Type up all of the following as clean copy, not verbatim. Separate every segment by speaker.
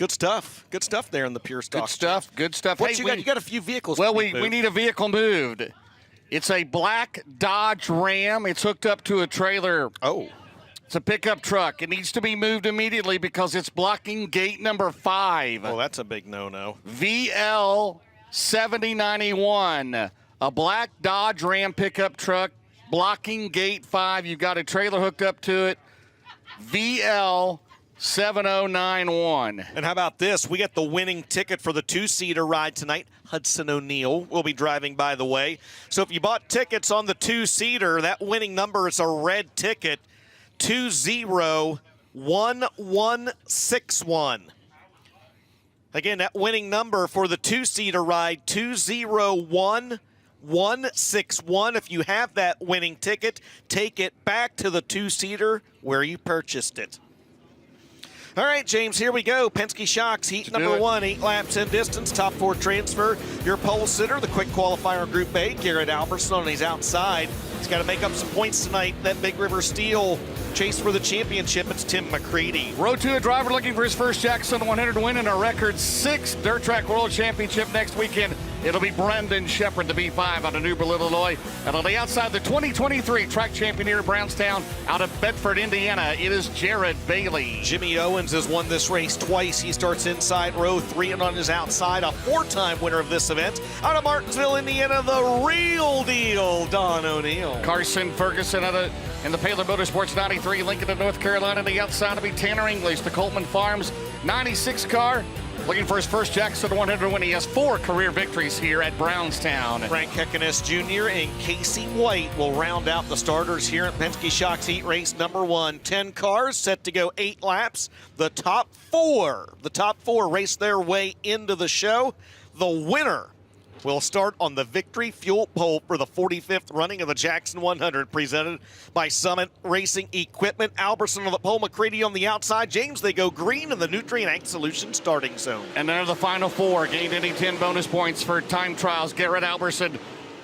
Speaker 1: Good stuff. Good stuff there in the pure stock.
Speaker 2: Good stuff. Good stuff.
Speaker 1: What
Speaker 2: hey,
Speaker 1: you got? You got a few vehicles.
Speaker 2: Well, we need a vehicle moved. It's a black Dodge Ram. It's hooked up to a trailer.
Speaker 1: Oh.
Speaker 2: It's a pickup truck. It needs to be moved immediately because it's blocking gate number 5.
Speaker 1: Well, that's a big no-no.
Speaker 2: VL 7091. A black Dodge Ram pickup truck blocking gate 5. You've got a trailer hooked up to it. VL 7091.
Speaker 1: And how about this? We got the winning ticket for the 2-seater ride tonight. Hudson O'Neill will be driving, by the way. So if you bought tickets on the 2-seater, that winning number is a red ticket, 201161. Again, that winning number for the 2-seater ride, 201161. If you have that winning ticket, take it back to the 2-seater where you purchased it. All right, James, here we go. Penske Shocks, heat number 1, 8 laps in distance, top 4 transfer. Your pole sitter, the quick qualifier in Group A, Garrett Albertson on his outside. He's got to make up some points tonight. That Big River Steel chase for the championship. It's Tim McCready.
Speaker 2: Road to a driver looking for his first Jackson 100 win and a record 6 Dirt Track World Championship next weekend. It'll be Brendan Shepard, the B5 out of New Bern, Illinois. And on the outside, the 2023 track champion here at Brownstown out of Bedford, Indiana, it is Jared Bailey.
Speaker 1: Jimmy Owens has won this race twice. He starts inside row 3 and on his outside, a 4-time winner of this event. Out of Martinsville, Indiana, the real deal, Don O'Neill.
Speaker 2: Carson Ferguson in the Paler Motorsports 93, Lincoln of North Carolina. On the outside will be Tanner English, the Coleman Farms 96 car. Looking for his first Jackson 100 win. He has 4 career victories here at Brownstown.
Speaker 1: Frank Heckeness Jr. and Casey White will round out the starters here at Penske Shocks Heat Race number 1. 10 cars set to go 8 laps. The top four race their way into the show. The winner will start on the victory fuel pole for the 45th running of the Jackson 100, presented by Summit Racing Equipment. Albertson on the pole, McCready on the outside. James, they go green in the Nutrient Ag Solutions starting zone.
Speaker 2: And then the final 4 gained any 10 bonus points for time trials. Garrett Albertson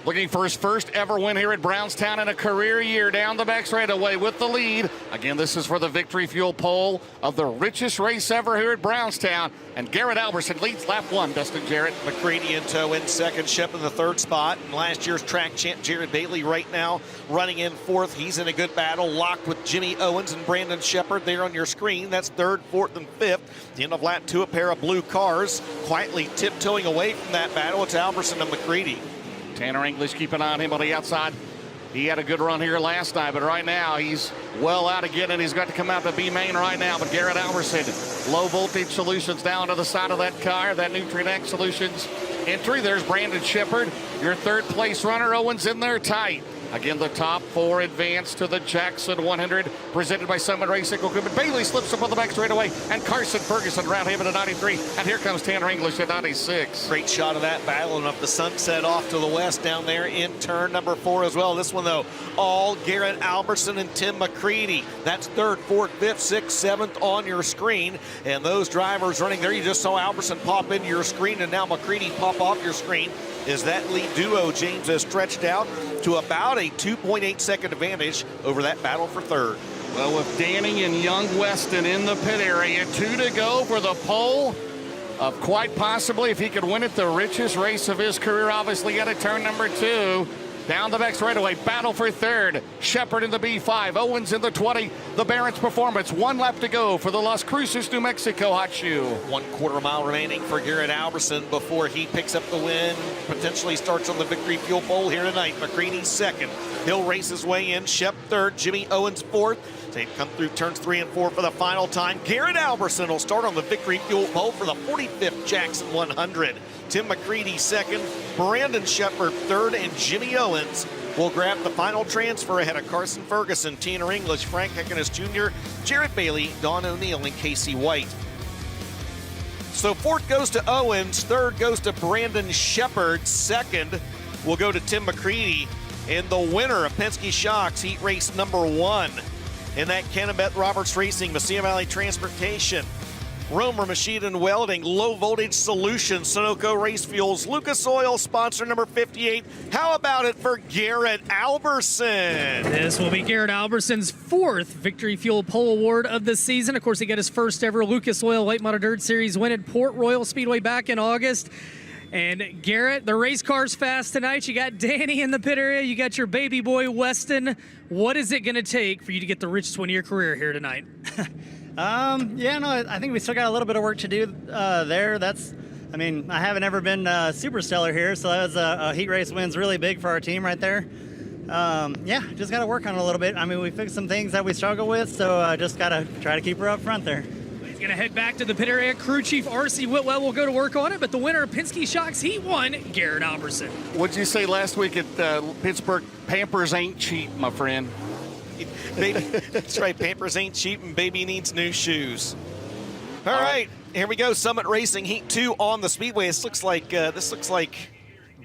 Speaker 2: looking for his first ever win here at Brownstown in a career year, down the back straightaway with the lead. Again, this is for the victory fuel pole of the richest race ever here at Brownstown. And Garrett Albertson leads lap 1, Dustin Jarrett.
Speaker 1: McCready in tow in second, Shep in the 3rd spot. And last year's track champ Jared Bailey right now running in 4th. He's in a good battle, locked with Jimmy Owens and Brandon Shepard there on your screen. That's 3rd, 4th, and 5th. The end of lap 2, a pair of blue cars quietly tiptoeing away from that battle. It's Albertson and McCready.
Speaker 2: Tanner English, keep an eye on him on the outside. He had a good run here last night, but right now he's well out again, and he's got to come out to B-main right now. But Garrett Albertson, low voltage solutions down to the side of that car, that Nutrient Ag Solutions entry. There's Brandon Shepard, your 3rd place runner. Owens in there tight. Again, the top 4 advance to the Jackson 100, presented by Summit Racing Equipment. Bailey slips up on the back straightaway, and Carson Ferguson around him at a 93. And here comes Tanner English at 96.
Speaker 1: Great shot of that battle, and up the Sunset off to the west down there in turn number 4 as well. This one, though, all Garrett Albertson and Tim McCready. That's 3rd, 4th, 5th, 6th, 7th on your screen. And those drivers running there, you just saw Albertson pop into your screen, and now McCready pop off your screen. Is that lead duo, James, has stretched out to about a 2.8-second advantage over that battle for 3rd.
Speaker 2: Well, with Danny and Young Weston in the pit area, 2 to go for the pole of quite possibly, if he could win it, the richest race of his career, obviously at a turn number 2. Down the back straightaway, battle for 3rd. Shepard in the B5, Owens in the 20. The Barron's Performance, 1 lap to go for the Las Cruces, New Mexico hot shoe.
Speaker 1: 1/4 mile remaining for Garrett Albertson before he picks up the win. Potentially starts on the victory fuel pole here tonight. McCready 2nd. He'll race his way in. Shep 3rd. Jimmy Owens 4th. They've come through turns 3 and 4 for the final time. Garrett Albertson will start on the victory fuel pole for the 45th Jackson 100. Tim McCready 2nd, Brandon Shepard 3rd, and Jimmy Owens will grab the final transfer ahead of Carson Ferguson, Tanner English, Frank Heckeness Jr., Jared Bailey, Don O'Neill, and Casey White. So 4th goes to Owens, 3rd goes to Brandon Shepard, 2nd will go to Tim McCready, and the winner of Penske Shocks Heat Race number 1 in that Kennebec Roberts Racing, Messiah Valley Transportation, Romer Machine and Welding, Low Voltage Solutions, Sunoco Race Fuels, Lucas Oil, sponsor number 58. How about it for Garrett Alberson?
Speaker 3: This will be Garrett Alberson's 4th Victory Fuel Pole Award of the season. Of course, he got his first ever Lucas Oil Late Model Dirt Series win at Port Royal Speedway back in August. And Garrett, the race car's fast tonight. You got Danny in the pit area. You got your baby boy, Weston. What is it going to take for you to get the richest win of your career here tonight?
Speaker 4: I think we still got a little bit of work to do there. I haven't ever been super stellar here, so that was a heat race win's really big for our team right there. Just got to work on it a little bit. I mean, we fixed some things that we struggle with, so just got to try to keep her up front there.
Speaker 3: He's going to head back to the pit area. Crew Chief R.C. Whitwell will go to work on it, but the winner of Penske Shocks Heat 1, Garrett Alberson.
Speaker 2: What'd you say last week at Pittsburgh? Pampers ain't cheap, my friend.
Speaker 1: Baby, that's right. Pampers ain't cheap, and baby needs new shoes. All right, here we go. Summit Racing Heat 2 on the Speedway. This looks like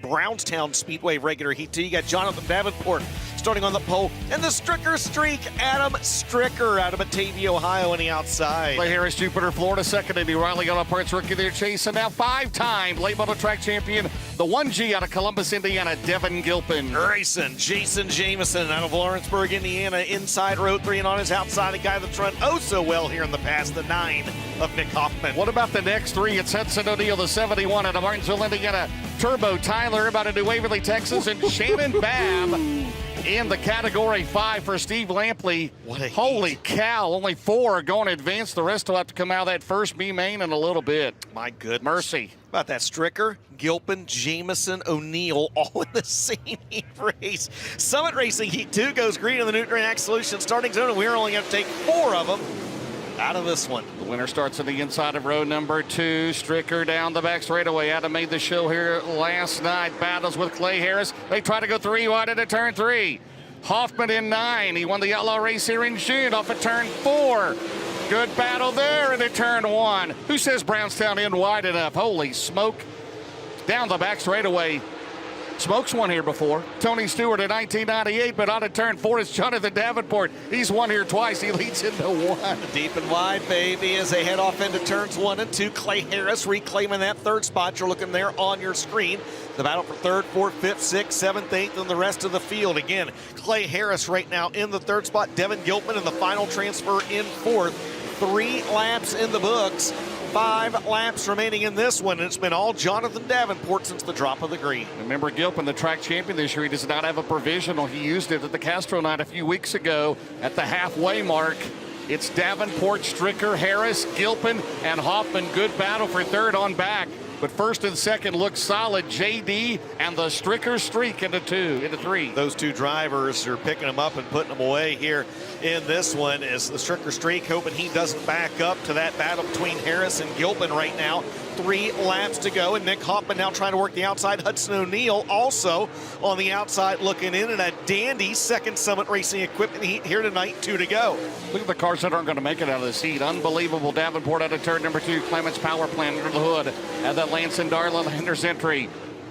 Speaker 1: Brownstown Speedway regular Heat 2. You got Jonathan Davenport starting on the pole, and the Stricker Streak, Adam Stricker out of Batavia, Ohio on the outside.
Speaker 2: Clay Harris, Jupiter, Florida, second. Andy Riley Auto Parts rookie there, Chase, and now 5-time late model track champion, the 1G out of Columbus, Indiana, Devin Gilpin.
Speaker 1: Racing Jason Jameson out of Lawrenceburg, Indiana, inside row 3, and on his outside, a guy that's run oh so well here in the past, the 9 of Nick Hoffman.
Speaker 2: What about the next 3? It's Hudson O'Neill, the 71 out of Martinsville, Indiana, Turbo Tyler out of New Waverly, Texas, and Shannon Babb in the Category 5 for Steve Lampley.
Speaker 1: What a
Speaker 2: Holy
Speaker 1: heat.
Speaker 2: cow, only 4 are going to advance. The rest will have to come out of that first B main in a little bit.
Speaker 1: My goodness.
Speaker 2: Mercy.
Speaker 1: How about that? Stricker, Gilpin, Jameson, O'Neill, all in the same heat race. Summit Racing Heat 2 goes green in the Nutrien Ag Solutions starting zone, and we're only going to take 4 of them out of this one.
Speaker 2: The winner starts on the inside of row number 2. Stricker down the back straightaway. Adam made the show here last night. Battles with Clay Harris. They try to go 3 wide into turn 3. Hoffman in 9. He won the Outlaw race here in June off of turn 4. Good battle there into turn 1. Who says Brownstown in wide enough? Holy smoke. Down the back straightaway. Smoke's won here before. Tony Stewart in 1998, but on to turn 4 is Jonathan Davenport. He's won here twice. He leads into 1.
Speaker 1: Deep and wide, baby, as they head off into turns 1 and 2. Clay Harris reclaiming that 3rd spot. You're looking there on your screen. The battle for 3rd, 4th, 5th, 6th, 7th, 8th, and the rest of the field. Again, Clay Harris right now in the 3rd spot. Devin Gilpin in the final transfer in 4th. 3 laps in the books. 5 laps remaining in this one, and it's been all Jonathan Davenport since the drop of the green.
Speaker 2: Remember Gilpin, the track champion this year, he does not have a provisional. He used it at the Castro night a few weeks ago at the halfway mark. It's Davenport, Stricker, Harris, Gilpin, and Hoffman. Good battle for 3rd on back. But 1st and 2nd look solid. JD and the Stricker Streak into 3.
Speaker 1: Those 2 drivers are picking them up and putting them away here in this one as the Stricker Streak, hoping he doesn't back up to that battle between Harris and Gilpin right now. 3 laps to go, and Nick Hoffman now trying to work the outside. Hudson O'Neill also on the outside looking in, and a dandy 2nd Summit Racing Equipment Heat here tonight. 2 to go.
Speaker 2: Look at the cars that aren't going to make it out of this heat. Unbelievable. Davenport out of turn number 2. Clements Power Plant under the hood. And the Lance and Darla Henderson entry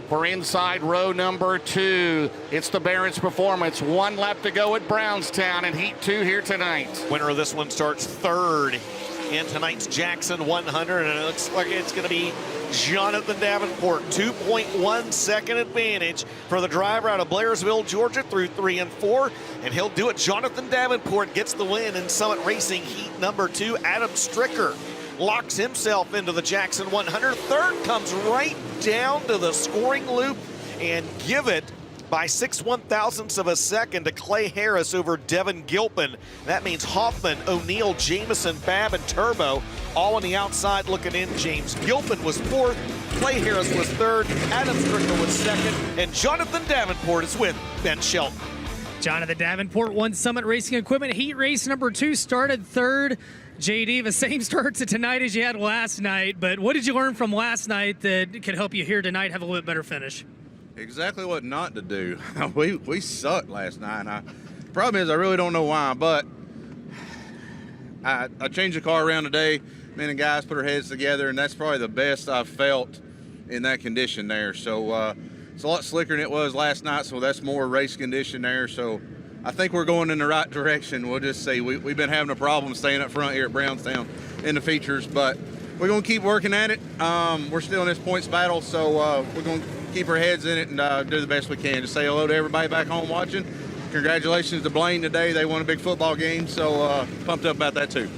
Speaker 2: for inside row number 2. It's the Barron's Performance. 1 lap to go at Brownstown in Heat 2 here tonight.
Speaker 1: Winner of this one starts 3rd in tonight's Jackson 100, and it looks like it's going to be Jonathan Davenport. 2.1 second advantage for the driver out of Blairsville, Georgia through 3 and 4, and he'll do it. Jonathan Davenport gets the win in Summit Racing Heat number 2. Adam Stricker locks himself into the Jackson 100. 3rd comes right down to the scoring loop and give it by 6/1000ths of a second to Clay Harris over Devin Gilpin. That means Hoffman, O'Neill, Jameson, Babb, and Turbo all on the outside looking in. James Gilpin was 4th, Clay Harris was 3rd, Adam Stricker was 2nd, and Jonathan Davenport is with Ben Shelton.
Speaker 3: Jonathan Davenport won Summit Racing Equipment Heat Race number 2, started 3rd. JD, the same start to tonight as you had last night, but what did you learn from last night that can help you here tonight have a little bit better finish?
Speaker 5: Exactly what not to do. we sucked last night. Problem is I really don't know why, but I changed the car around today. Me and the guys put our heads together, and that's probably the best I've felt in that condition there. So it's a lot slicker than it was last night, so that's more race condition there. So I think we're going in the right direction. We'll just see. We've been having a problem staying up front here at Brownstown in the features, but we're going to keep working at it. We're still in this points battle, so we're going to keep our heads in it and do the best we can. Just say hello to everybody back home watching. Congratulations to Blaine today. They won a big football game, so pumped up about that too.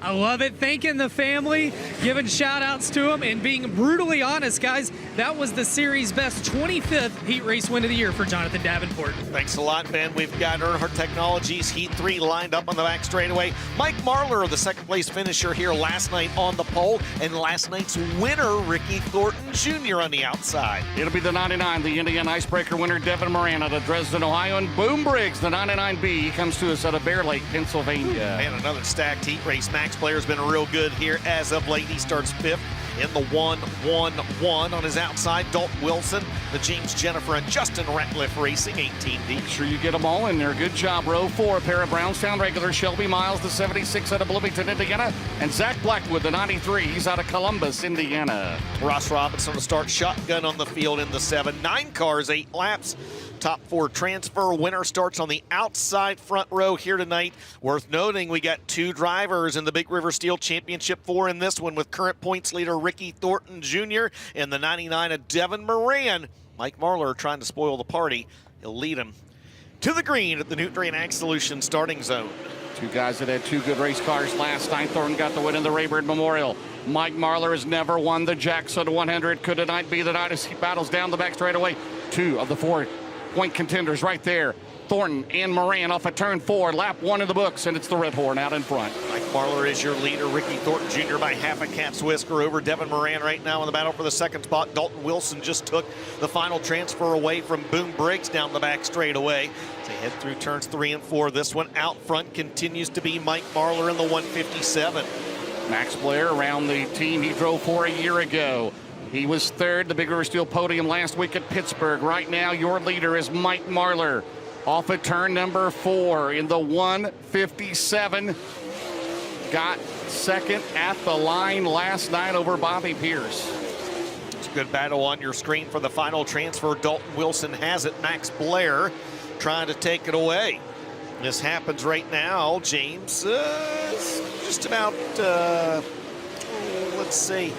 Speaker 3: I love it. Thanking the family, giving shout outs to them, and being brutally honest, guys. That was the series best 25th heat race win of the year for Jonathan Davenport.
Speaker 1: Thanks a lot, Ben. We've got Earnhardt Technologies Heat 3 lined up on the back straightaway. Mike Marlar, the second place finisher here last night on the pole, and last night's winner, Ricky Thornton Jr. on the outside.
Speaker 2: It'll be the 99, the Indian Icebreaker winner, Devin Moran out of Dresden, Ohio, and Boom Briggs, the 99B. He comes to us out of Bear Lake, Pennsylvania.
Speaker 1: Man, another stacked heat race. Max Blair's been real good here as of late. He starts 5th in the 1-1-1 on his outside. Dalton Wilson, the James Jennifer and Justin Ratliff Racing, 18 deep.
Speaker 2: Make sure you get them all in there. Good job, row 4. A pair of Brownstown regulars, Shelby Miles, the 76 out of Bloomington, Indiana, and Zach Blackwood, the 93. He's out of Columbus, Indiana.
Speaker 1: Ross Robinson will start shotgun on the field in the 7. 9 cars, 8 laps. Top 4 transfer winner starts on the outside front row here tonight. Worth noting, we got 2 drivers in the Big River Steel Championship 4 in this one, with current points leader Ricky Thornton Jr. and the 99 of Devin Moran. Mike Marlar trying to spoil the party. He'll lead him to the green at the Nutrien Ag Solutions starting zone.
Speaker 2: 2 guys that had 2 good race cars last night. Thornton got the win in the Rayburn Memorial. Mike Marlar has never won the Jackson 100. Could tonight be the night as he battles down the back straightaway? 2 of the 4 point contenders right there. Thornton and Moran off at turn 4. Lap 1 in the books, and it's the Red Horn out in front.
Speaker 1: Mike Marlar is your leader. Ricky Thornton Jr. by half a cat's whisker over Devin Moran right now in the battle for the second spot. Dalton Wilson just took the final transfer away from Boom Briggs down the back straightaway. As they head through turns 3 and 4, this one out front continues to be Mike Marlar in the 157.
Speaker 2: Max Blair around the team he drove for a year ago. He was 3rd, the Big River Steel podium last week at Pittsburgh. Right now, your leader is Mike Marlar. Off at turn number 4 in the 157. Got second at the line last night over Bobby Pierce.
Speaker 1: It's a good battle on your screen for the final transfer. Dalton Wilson has it. Max Blair trying to take it away. This happens right now. James is just about, let's say,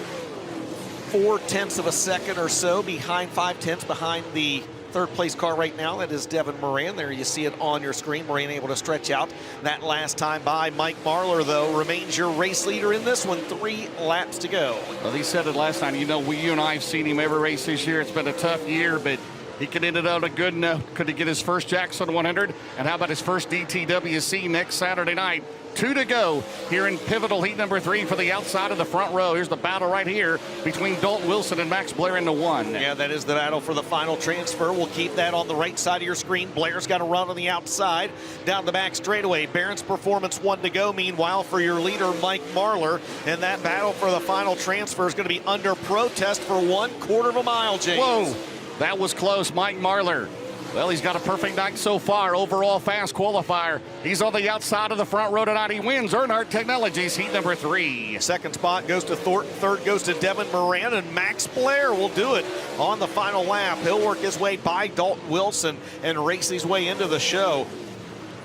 Speaker 1: 4/10 of a second or so behind, 5/10 behind the 3rd place car right now. That is Devin Moran. There you see it on your screen. Moran able to stretch out that last time by. Mike Marlar, though, remains your race leader in this one. 3 laps to go.
Speaker 2: Well, he said it last time. You know, you and I have seen him every race this year. It's been a tough year, but he could end it on a good note. Could he get his first Jackson 100? And how about his first DTWC next Saturday night? 2 to go here in pivotal heat number 3 for the outside of the front row. Here's the battle right here between Dalton Wilson and Max Blair in the 1.
Speaker 1: Yeah, that is the battle for the final transfer. We'll keep that on the right side of your screen. Blair's got to run on the outside down the back straightaway. Barron's Performance 1 to go. Meanwhile, for your leader, Mike Marlar, and that battle for the final transfer is going to be under protest for 1/4 of a mile, James.
Speaker 2: Whoa, that was close. Mike Marlar. Well, he's got a perfect night so far. Overall fast qualifier. He's on the outside of the front row tonight. He wins Earnhardt Technologies heat number 3.
Speaker 1: Second spot goes to Thornton. 3rd goes to Devin Moran, and Max Blair will do it on the final lap. He'll work his way by Dalton Wilson and race his way into the show,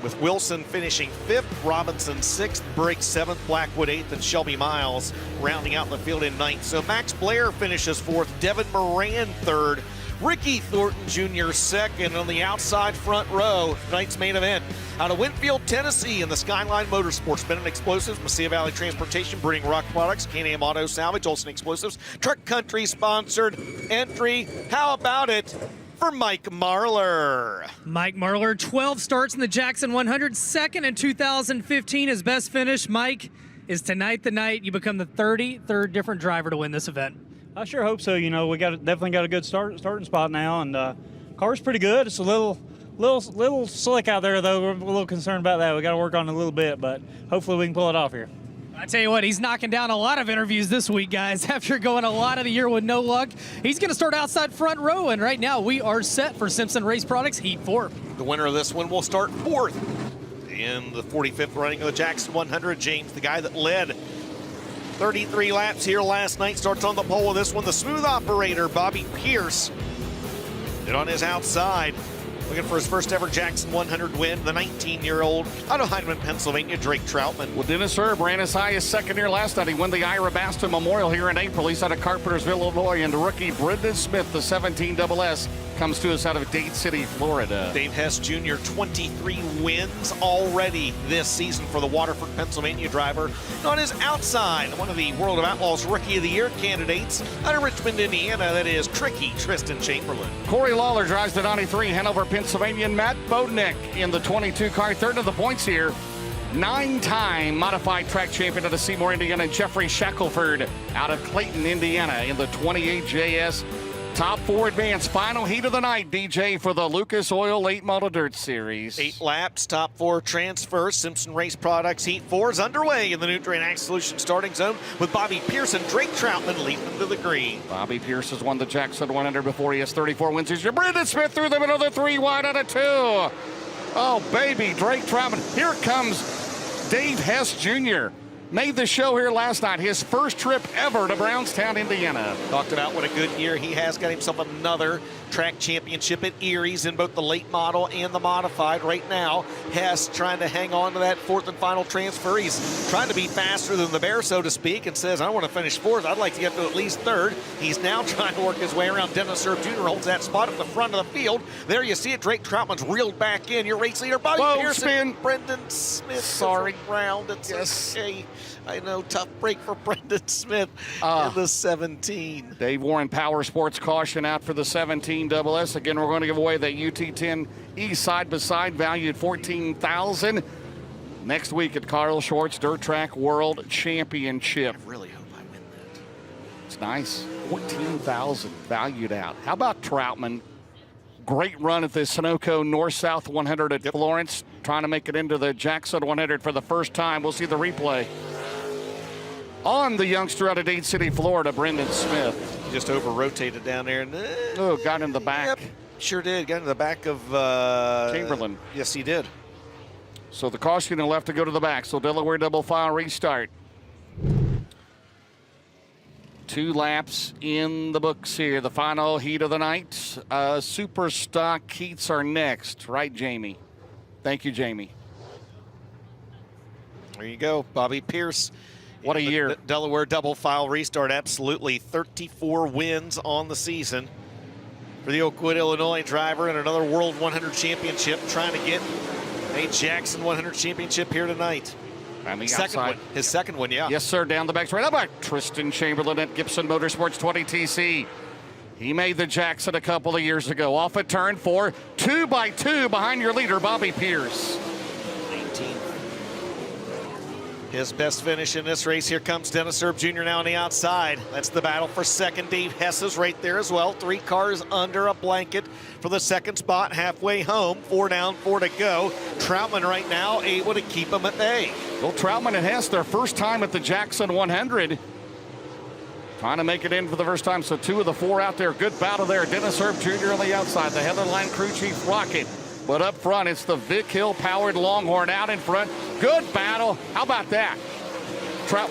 Speaker 1: with Wilson finishing 5th, Robinson 6th, Briggs 7th, Blackwood 8th, and Shelby Miles rounding out the field in 9th. So Max Blair finishes 4th, Devin Moran 3rd, Ricky Thornton Jr. 2nd on the outside front row. Tonight's main event out of Winfield, Tennessee in the Skyline Motorsports. Benton Explosives, Mesilla Valley Transportation, Breeding Rock Products, Can-Am Auto Salvage, Olsen Explosives, Truck Country sponsored entry. How about it for Mike Marlar?
Speaker 3: Mike Marlar, 12 starts in the Jackson 100, 2nd in 2015. His best finish. Mike, is tonight the night you become the 33rd different driver to win this event?
Speaker 6: I sure hope so. You know, we definitely got a good starting spot now, and car's pretty good. It's a little slick out there, though. We're a little concerned about that. We got to work on it a little bit, but hopefully we can pull it off here.
Speaker 3: I tell you what, he's knocking down a lot of interviews this week, guys. After going a lot of the year with no luck, he's going to start outside front row, and right now we are set for Simpson Race Products Heat 4.
Speaker 1: The winner of this one will start 4th in the 45th running of the Jackson 100. James, the guy that led 33 laps here last night, starts on the pole with this one. The smooth operator, Bobby Pierce. And on his outside, Looking for his first ever Jackson 100 win, the 19-year-old out of Heinemann, Pennsylvania, Drake Troutman.
Speaker 2: Well, Dennis Erb ran as high as second here last night. He won the Ira Baston Memorial here in April. He's out of Carpentersville, Illinois. And rookie Brendan Smith, the 17 SS, comes to us out of Dade City, Florida.
Speaker 1: Dave Hess Jr., 23 wins already this season for the Waterford, Pennsylvania driver. And on his outside, one of the World of Outlaws Rookie of the Year candidates out of Richmond, Indiana, that is tricky Tristan Chamberlain.
Speaker 2: Corey Lawler drives the 93, Hanover, Pennsylvania. And Matt Bodnick in the 22 car, third of the points here. 9-time modified track champion of the Seymour, Indiana. And Jeffrey Shackelford out of Clayton, Indiana in the 28 JS. Top 4 advance, final heat of the night, DJ, for the Lucas Oil Late Model Dirt Series.
Speaker 1: 8 laps, top 4 transfers. Simpson Race Products Heat 4 is underway in the Nutrient Ag Solutions starting zone with Bobby Pearson, Drake Troutman leading to the green.
Speaker 2: Bobby Pierce has won the Jackson 100 before. He has 34 wins this year. Brendan Smith through the middle, the 3 wide out of 2. Oh, baby, Drake Troutman. Here comes Dave Hess Jr. Made the show here last night, his first trip ever to Brownstown, Indiana.
Speaker 1: Talked about what a good year he has. Got himself another track championship at Erie's in both the late model and the modified. Right now, Hess trying to hang on to that 4th and final transfer. He's trying to be faster than the bear, so to speak, and says, I want to finish 4th. I'd like to get to at least 3rd. He's now trying to work his way around. Dennis Erb Jr. holds that spot at the front of the field. There you see it. Drake Troutman's reeled back in. Your race leader, Bobby Pearson.
Speaker 2: Spin.
Speaker 1: Brendan Smith.
Speaker 2: Sorry.
Speaker 1: Round. It's
Speaker 2: yes.
Speaker 1: okay. I know, tough break for Brendan Smith in the 17.
Speaker 2: Dave Warren Power Sports caution out for the 17 SS. Again, we're going to give away the UT10E side-by-side valued $14,000 next week at Carl Schwartz Dirt Track World Championship.
Speaker 1: I really hope I win that.
Speaker 2: It's nice. $14,000 valued out. How about Troutman? Great run at the Sunoco North-South 100 at Florence, trying to make it into the Jackson 100 for the first time. We'll see the replay on the youngster out of Dade City, Florida, Brendan Smith.
Speaker 1: He just over-rotated down there. And,
Speaker 2: got in the back.
Speaker 1: Yep, sure did. Got in the back of
Speaker 2: Chamberlain.
Speaker 1: Yes, he did.
Speaker 2: So the caution will have to go to the back. So Delaware double file restart. 2 laps in the books here. The final heat of the night. Super stock heats are next. Right, Jamie? Thank you, Jamie.
Speaker 1: There you go. Bobby Pierce.
Speaker 2: What a year.
Speaker 1: Delaware double file restart. Absolutely. 34 wins on the season for the Oakwood, Illinois driver, and another World 100 championship, trying to get a Jackson 100 championship here tonight. His second one, yeah.
Speaker 2: Yes, sir, down the back straight. How about Tristan Chamberlain at Gibson Motorsports 20 TC? He made the Jackson a couple of years ago. Off at turn 4, 2 by 2 behind your leader, Bobby Pierce.
Speaker 1: 19. His best finish in this race. Here comes Dennis Erb Jr. now on the outside. That's the battle for second. Dave Hess is right there as well. 3 cars under a blanket for the second spot, halfway home. 4 down, 4 to go. Troutman right now able to keep him at bay.
Speaker 2: Well, Troutman and Hess, their first time at the Jackson 100. Trying to make it in for the first time, so 2 of the 4 out there. Good battle there. Dennis Erb Jr. on the outside. The Heatherline crew chief Rocket. But up front, it's the Vic Hill-powered Longhorn out in front. Good battle. How about that?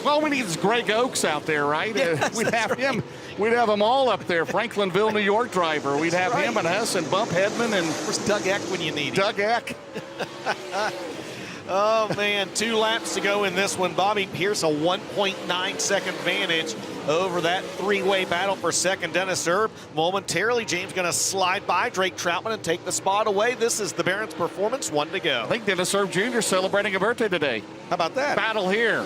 Speaker 2: Well, we need Greg Oakes out there, right?
Speaker 1: Yes,
Speaker 2: we'd have him. We'd have them all up there. Franklinville, New York driver. We'd have him and Hess and Bump Hedman and
Speaker 1: where's Doug Eck when you need him?
Speaker 2: Doug Eck.
Speaker 1: Oh, man, 2 laps to go in this one. Bobby Pierce, a 1.9 second advantage over that 3-way battle for second. Dennis Erb. Momentarily, James going to slide by Drake Troutman and take the spot away. This is the Barron's Performance, 1 to go.
Speaker 2: I think Dennis Erb Jr. celebrating a birthday today.
Speaker 1: How about that?
Speaker 2: Battle here.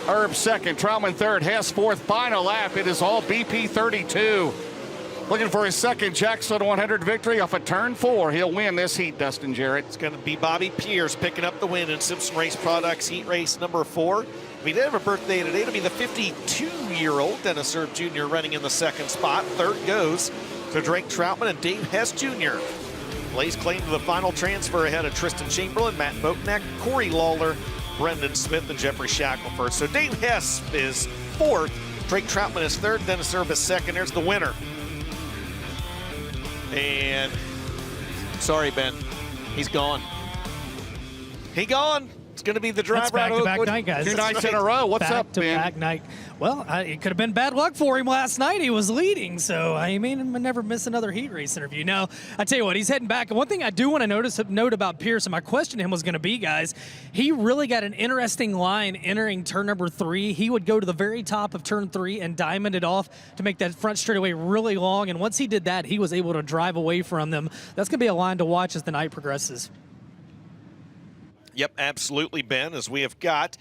Speaker 2: Erb second, Troutman third, Hess fourth. Final lap. It is all BP 32. Looking for his second Jackson 100 victory off of turn 4. He'll win this heat, Dustin Jarrett.
Speaker 1: It's going to be Bobby Pierce picking up the win in Simpson Race Products heat race number 4. We did have a birthday today. It'll be the 52-year-old Dennis Erb Jr. running in the second spot. Third goes to Drake Troutman and Dave Hess Jr. Lays claim to the final transfer ahead of Tristan Chamberlain, Matt Boatneck, Corey Lawler, Brendan Smith, and Jeffrey Shackelford. So Dave Hess is 4th. Drake Troutman is 3rd. Dennis Erb is 2nd. There's the winner. And sorry, Ben, he's gone. He gone. It's going to be the
Speaker 3: That's
Speaker 1: driver out of
Speaker 3: back-to-back
Speaker 1: Oakwood.
Speaker 3: night, guys.
Speaker 2: Two
Speaker 3: That's
Speaker 2: nights in a row. What's up, Ben?
Speaker 3: Back-to-back night. Well, it could have been bad luck for him last night. He was leading, so I mean, never miss another heat race interview. No, I tell you what, he's heading back. And one thing I do want to note about Pierce, and my question to him was going to be, guys, he really got an interesting line entering turn number 3. He would go to the very top of turn 3 and diamond it off to make that front straightaway really long. And once he did that, he was able to drive away from them. That's going to be a line to watch as the night progresses.
Speaker 1: Yep, absolutely, Ben, as we have got.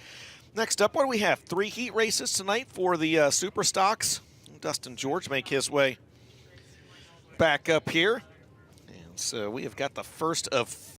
Speaker 1: Next up, what do we have? 3 heat races tonight for the Super Stocks. Dustin George make his way back up here. And so we have got the first of